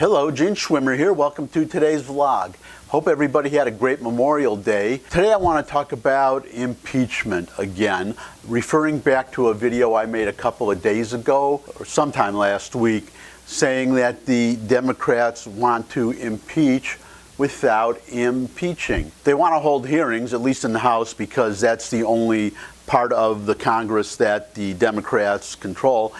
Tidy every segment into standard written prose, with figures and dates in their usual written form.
Hello, Gene Schwimmer here. Welcome to today's vlog. Hope everybody had a great Memorial Day. Today I want to talk about impeachment again, referring back to a video I made a couple of days ago, or sometime last week, saying that the Democrats want to impeach without impeaching. They want to hold hearings, at least in the House, because that's the only part of the Congress that the Democrats control.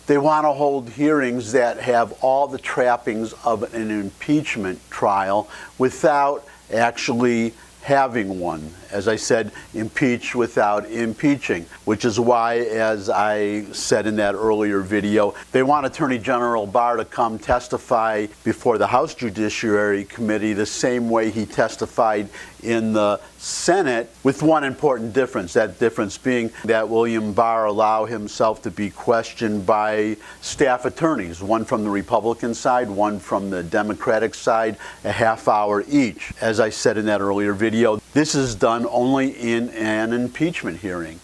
They want to hold hearings that have all the trappings of an impeachment trial without actually having one. As I said, impeach without impeaching, which is why, as I said in that earlier video, they want Attorney General Barr to come testify before the House Judiciary Committee the same way he testified in the Senate, with one important difference. That difference being that William Barr allow himself to be questioned by staff attorneys, one from the Republican side, one from the Democratic side, a half hour each. As I said in that earlier video, this is done only in an impeachment hearing.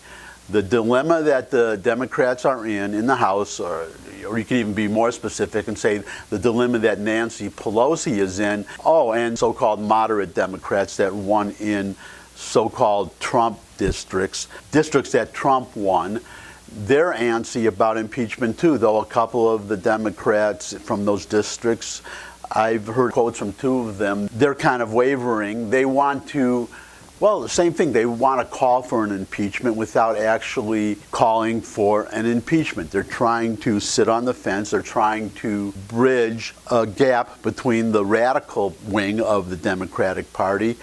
The dilemma that the Democrats are in the House, or you could even be more specific and say the dilemma that Nancy Pelosi is in, and so-called moderate Democrats that won in so-called Trump districts that Trump won, they're antsy about impeachment too, though a couple of the Democrats from those districts, I've heard quotes from two of them, they're kind of wavering. They want to, well, the same thing. They want to call for an impeachment without actually calling for an impeachment. They're trying to sit on the fence. They're trying to bridge a gap between the radical wing of the Democratic Party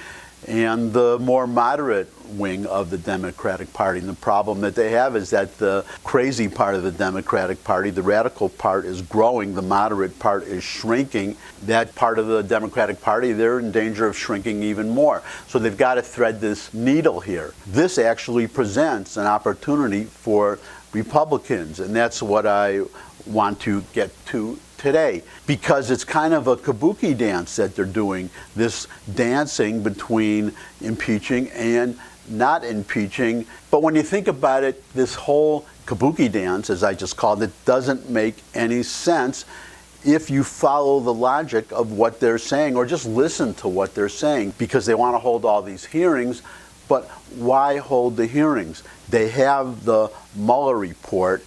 and the more moderate wing of the Democratic Party. And the problem that they have is that the crazy part of the Democratic Party, the radical part, is growing, the moderate part is shrinking. That part of the Democratic Party, they're in danger of shrinking even more. So they've got to thread this needle here. This actually presents an opportunity for Republicans, and that's what I want to get to today, because it's kind of a kabuki dance that they're doing, this dancing between impeaching and not impeaching. But when you think about it, this whole kabuki dance, as I just called it, doesn't make any sense if you follow the logic of what they're saying, or just listen to what they're saying, because they want to hold all these hearings. But why hold the hearings? They have the Mueller report.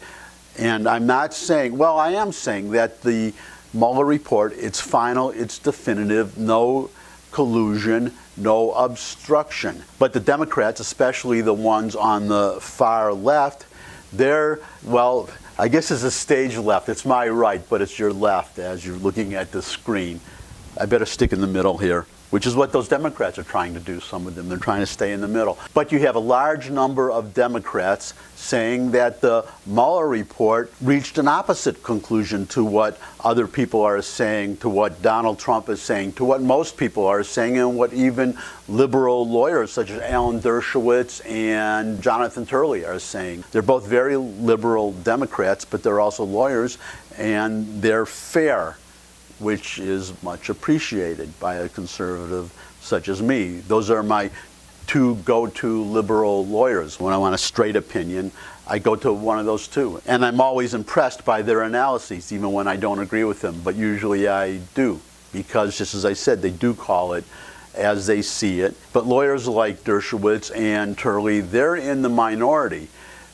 And I'm not saying, well, I am saying that the Mueller report, it's final, it's definitive, no collusion, no obstruction. But the Democrats, especially the ones on the far left, they're, well, I guess it's a stage left. It's my right, but it's your left as you're looking at the screen. I better stick in the middle here, which is what those Democrats are trying to do, some of them. They're trying to stay in the middle. But you have a large number of Democrats saying that the Mueller report reached an opposite conclusion to what other people are saying, to what Donald Trump is saying, to what most people are saying, and what even liberal lawyers such as Alan Dershowitz and Jonathan Turley are saying. They're both very liberal Democrats, but they're also lawyers, and they're fair, which is much appreciated by a conservative such as me. Those are my two go-to liberal lawyers. When I want a straight opinion, I go to one of those two. And I'm always impressed by their analyses, even when I don't agree with them. But usually I do, because just as I said, they do call it as they see it. But lawyers like Dershowitz and Turley, they're in the minority.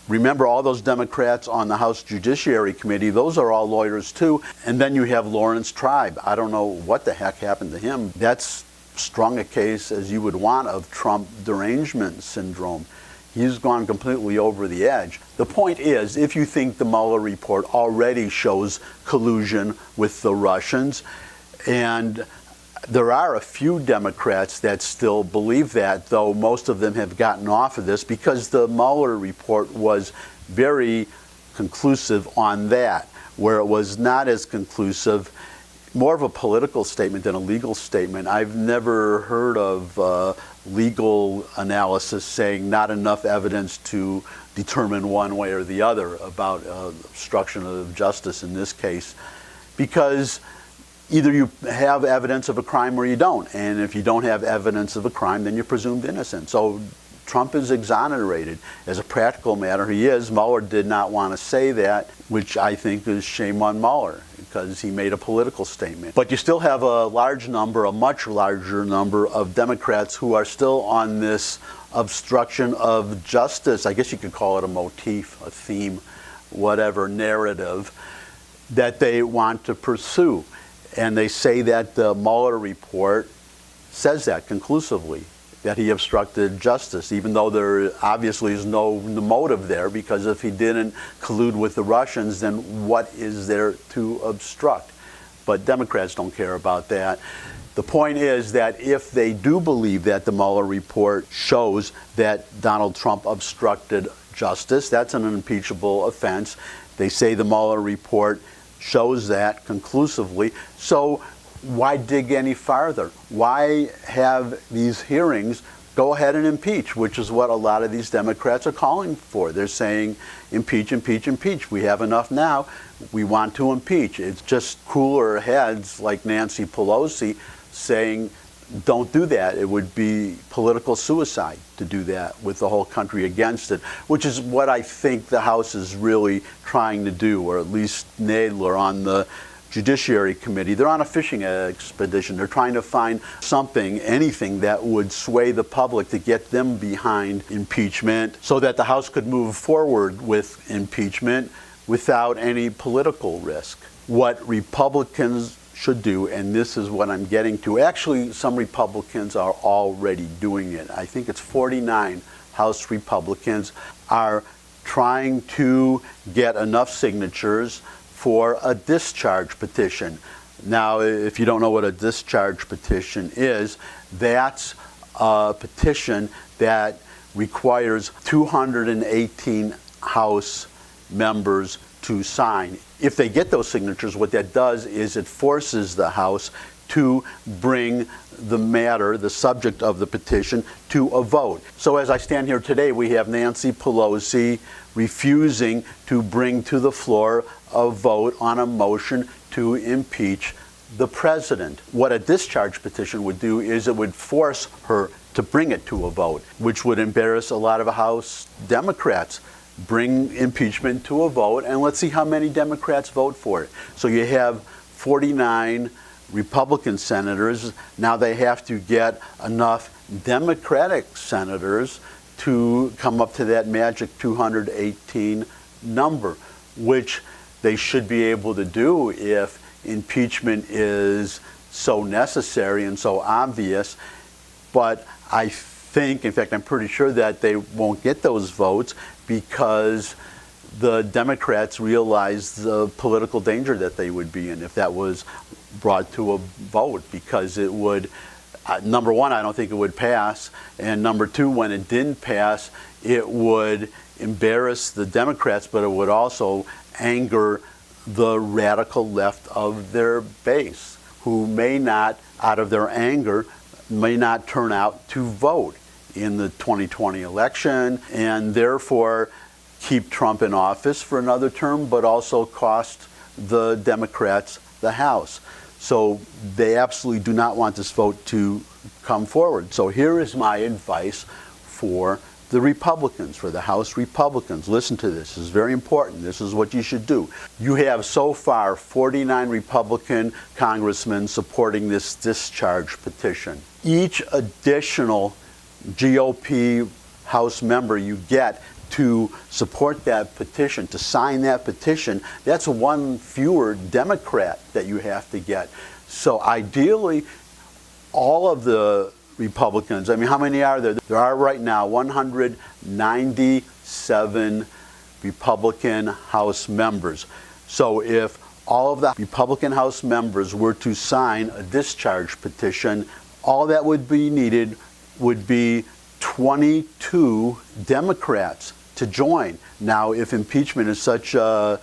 Remember, all those Democrats on the House Judiciary Committee, those are all lawyers too. And then you have Lawrence Tribe. I don't know what the heck happened to him. That's strung a case as you would want of Trump derangement syndrome. He's gone completely over the edge. The point is, if you think the Mueller report already shows collusion with the Russians, and there are a few Democrats that still believe that, though most of them have gotten off of this because the Mueller report was very conclusive on that, where it was not as conclusive, more of a political statement than a legal statement. I've never heard of legal analysis saying not enough evidence to determine one way or the other about obstruction of justice in this case, because either you have evidence of a crime or you don't. And if you don't have evidence of a crime, then you're presumed innocent. So Trump is exonerated. As a practical matter, he is. Mueller did not want to say that, which I think is shame on Mueller. because he made a political statement. But you still have a much larger number of Democrats who are still on this obstruction of justice, I guess you could call it a motif, a theme, whatever, narrative that they want to pursue. And they say that the Mueller report says that conclusively, that he obstructed justice, even though there obviously is no motive there, because if he didn't collude with the Russians, then what is there to obstruct? But Democrats don't care about that. The point is that if they do believe that the Mueller report shows that Donald Trump obstructed justice, that's an unimpeachable offense. They say the Mueller report shows that conclusively. So why dig any farther? Why have these hearings? Go ahead and impeach, which is what a lot of these Democrats are calling for. They're saying impeach, impeach, impeach. We have enough now. We want to impeach. It's just cooler heads like Nancy Pelosi saying, don't do that. It would be political suicide to do that with the whole country against it, which is what I think the House is really trying to do, or at least Nadler on the Judiciary Committee. They're on a fishing expedition. They're trying to find something, anything that would sway the public to get them behind impeachment so that the House could move forward with impeachment without any political risk. What Republicans should do, and this is what I'm getting to. Actually, some Republicans are already doing it. I think it's 49 House Republicans are trying to get enough signatures for a discharge petition. Now, if you don't know what a discharge petition is, that's a petition that requires 218 House members to sign. If they get those signatures, what that does is it forces the House to bring the matter, the subject of the petition, to a vote. So as I stand here today, we have Nancy Pelosi refusing to bring to the floor a vote on a motion to impeach the president. What a discharge petition would do is it would force her to bring it to a vote, which would embarrass a lot of House Democrats. Bring impeachment to a vote, and let's see how many Democrats vote for it. So you have 49 Republican senators. Now they have to get enough Democratic senators to come up to that magic 218 number, which they should be able to do if impeachment is so necessary and so obvious. But I think, in fact, I'm pretty sure that they won't get those votes because the Democrats realize the political danger that they would be in if that was brought to a vote, because it would, number one, I don't think it would pass, and number two, when it didn't pass, it would embarrass the Democrats, but it would also anger the radical left of their base, who may not, out of their anger, may not turn out to vote in the 2020 election, and therefore keep Trump in office for another term, but also cost the Democrats the House. So they absolutely do not want this vote to come forward. So here is my advice for the Republicans, for the House Republicans. Listen to this. This is very important. This is what you should do. You have so far 49 Republican congressmen supporting this discharge petition. Each additional GOP House member you get to support that petition, to sign that petition, that's one fewer Democrat that you have to get. So ideally, all of the Republicans, I mean, how many are there? There are right now 197 Republican House members. So if all of the Republican House members were to sign a discharge petition, all that would be needed would be 22 Democrats to join. Now, if impeachment is such a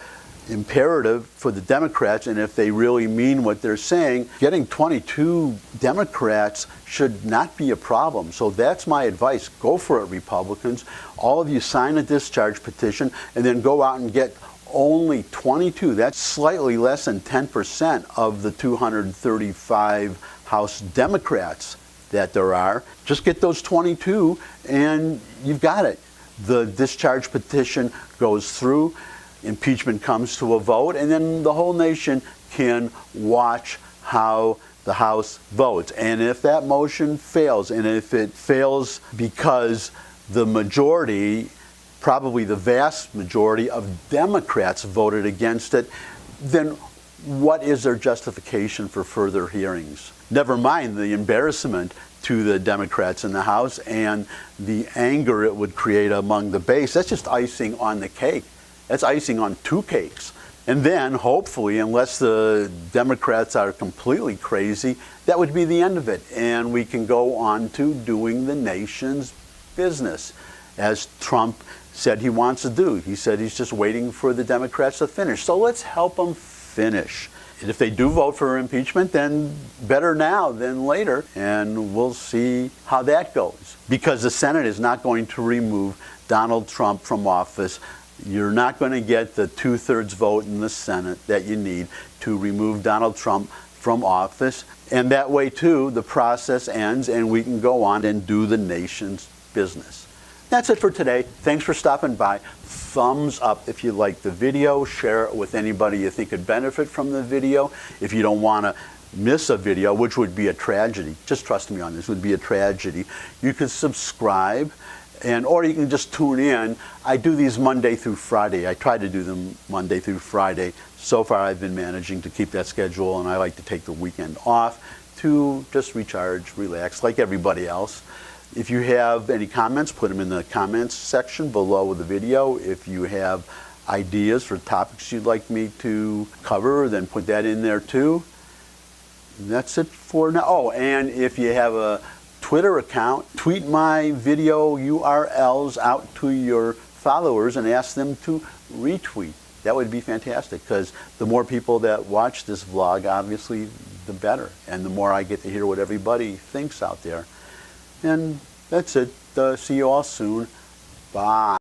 imperative for the Democrats, and if they really mean what they're saying, getting 22 Democrats should not be a problem. So that's my advice. Go for it, Republicans. All of you sign a discharge petition and then go out and get only 22. That's slightly less than 10% of the 235 House Democrats that there are. Just get those 22 and you've got it. The discharge petition goes through, impeachment comes to a vote, and then the whole nation can watch how the House votes. And if that motion fails, and if it fails because the majority, probably the vast majority of Democrats voted against it, then what is their justification for further hearings? Never mind the embarrassment to the Democrats in the House and the anger it would create among the base. That's just icing on the cake. That's icing on two cakes. And then, hopefully, unless the Democrats are completely crazy, that would be the end of it. And we can go on to doing the nation's business, as Trump said he wants to do. He said he's just waiting for the Democrats to finish. So let's help them finish. And if they do vote for impeachment, then better now than later. And we'll see how that goes. Because the Senate is not going to remove Donald Trump from office. You're not going to get the 2/3 vote in the Senate that you need to remove Donald Trump from office. And that way, too, the process ends and we can go on and do the nation's business. That's it for today. Thanks for stopping by. Thumbs up if you like the video. Share it with anybody you think could benefit from the video. If you don't want to miss a video, which would be a tragedy, just trust me on this, would be a tragedy, you could subscribe. Or you can just tune in. I do these Monday through Friday. I try to do them Monday through Friday. So far I've been managing to keep that schedule, and I like to take the weekend off to just recharge, relax, like everybody else. If you have any comments, put them in the comments section below the video. If you have ideas for topics you'd like me to cover, then put that in there too. And that's it for now. Oh, and if you have a Twitter account, tweet my video URLs out to your followers and ask them to retweet. That would be fantastic, because the more people that watch this vlog, obviously, the better. And the more I get to hear what everybody thinks out there. And that's it. See you all soon. Bye.